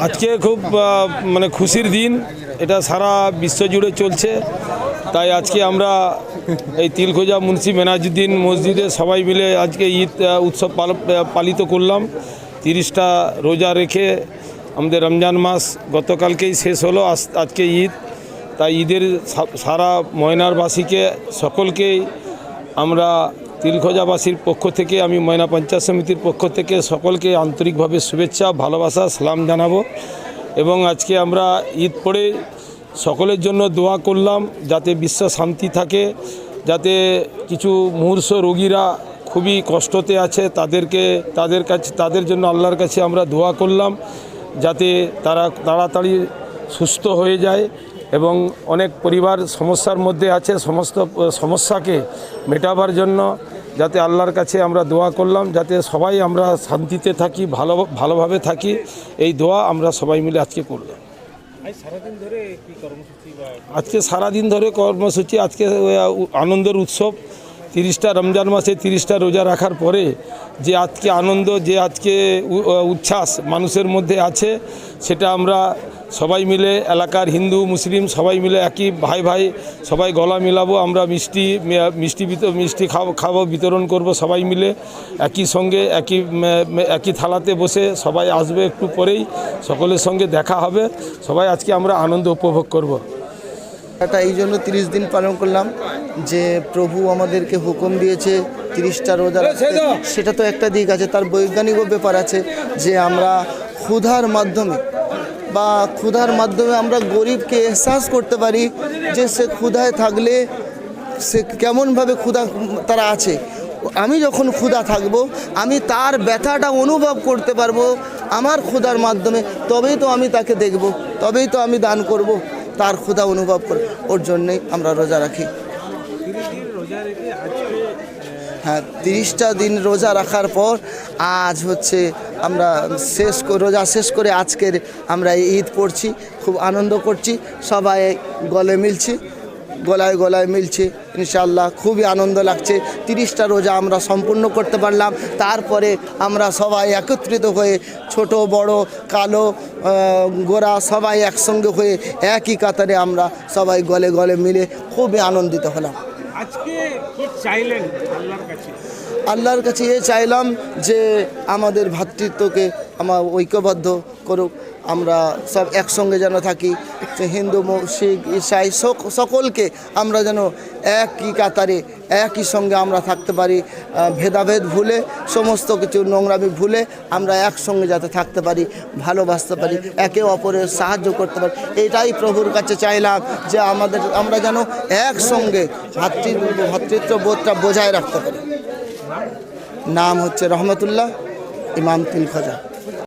আজকে খুব মানে খুশির দিন, এটা সারা বিশ্ব জুড়ে চলছে। তাই আজকে আমরা এই তিলখোজা মুন্সি মেনাজুদ্দিন মসজিদে সবাই মিলে আজকে ঈদ উৎসব পালিত করলাম। 30টা রোজা রেখে আমাদের রমজান মাস গতকালকেই শেষ হলো, আজকে ঈদ। তাই ঈদের সারা ময়নারবাসীকে সকলকেই আমরা তিলখোজাবাসীর পক্ষ থেকে, আমি ময়না পঞ্চায়েত সমিতির পক্ষ থেকে সকলকে আন্তরিকভাবে শুভেচ্ছা ভালোবাসা সালাম জানাবো। এবং আজকে আমরা ঈদ পড়ে সকলের জন্য দোয়া করলাম যাতে বিশ্ব শান্তি থাকে, যাতে কিছু মূর্ছ রোগীরা খুবই কষ্টতে আছে তাদের জন্য আল্লাহর কাছে আমরা দোয়া করলাম যাতে তারা তাড়াতাড়ি সুস্থ হয়ে যায়। এবং অনেক পরিবার সমস্যার মধ্যে আছে, সমস্ত সমস্যাকে মেটাবার জন্য যাতে আল্লাহর কাছে আমরা দোয়া করলাম যাতে সবাই আমরা শান্তিতে থাকি, ভালোভাবে থাকি। এই দোয়া আমরা সবাই মিলে আজকে করলাম। আজকে সারাদিন ধরে কর্মসূচি, আজকে আনন্দের উৎসব। 30টা রমজান মাসে 30টা রোজা রাখার পরে যে আজকে আনন্দ, যে আজকে উচ্ছ্বাস মানুষের মধ্যে আছে, সেটা আমরা সবাই মিলে এলাকার হিন্দু মুসলিম সবাই মিলে একই ভাই সবাই গলা মিলাবো। আমরা মিষ্টি খাবো, বিতরণ করব সবাই মিলে একই সঙ্গে, একই থালাতে বসে সবাই আসবে। একটু পরেই সকলের সঙ্গে দেখা হবে। সবাই আজকে আমরা আনন্দ উপভোগ করব। এটা এই জন্য 30 দিন পালন করলাম যে প্রভু আমাদেরকে হুকুম দিয়েছে 30টা রোজা রাখতে। সেটা তো একটা দিক আছে, তার বৈজ্ঞানিকও ব্যাপার আছে যে আমরা ক্ষুধার মাধ্যমে আমরা গরিবকে এহসাস করতে পারি যে সে ক্ষুধায় থাকলে সে কেমনভাবে ক্ষুধা তারা আছে। আমি যখন ক্ষুধা থাকবো আমি তার ব্যথাটা অনুভব করতে পারবো আমার ক্ষুধার মাধ্যমে, তবেই তো আমি তাকে দেখব, তবেই তো আমি দান করব, তার ক্ষুধা অনুভব করে। ওর জন্যই আমরা রোজা রাখি। হ্যাঁ, 30টা দিন রোজা রাখার পর আজ হচ্ছে আমরা রোজা শেষ করে আজকের আমরা ঈদ পড়ছি, খুব আনন্দ করছি, সবাই গলায় মিলছি ইনশাআল্লাহ। খুবই আনন্দ লাগছে। 30টা রোজা আমরা সম্পূর্ণ করতে পারলাম। তারপরে আমরা সবাই একত্রিত হয়ে ছোট বড় কালো গোরা সবাই একসঙ্গে হয়ে একই কাতারে আমরা সবাই গলে মিলে খুবই আনন্দিত হলাম। আজকে কি চাইলেন আল্লাহর কাছে চাইলাম যে আমাদের ভ্রাতৃত্বকে আমার ঐক্যবদ্ধ করুক, আমরা সব একসঙ্গে যেন থাকি, হিন্দু শিখ ইসাই সকলকে আমরা যেন একই কাতারে একই সঙ্গে আমরা থাকতে পারি, ভেদাভেদ ভুলে সমস্ত কিছু নোংরামি ভুলে আমরা একসঙ্গে যাতে থাকতে পারি, ভালোবাসতে পারি, একে অপরের সাহায্য করতে পারি। এটাই প্রভুর কাছে চাইলাম যে আমরা যেন একসঙ্গে ভ্রাতৃত্ববোধটা বজায় রাখতে পারি। নাম হচ্ছে রহমতুল্লাহ ইমাম তিলখোজা।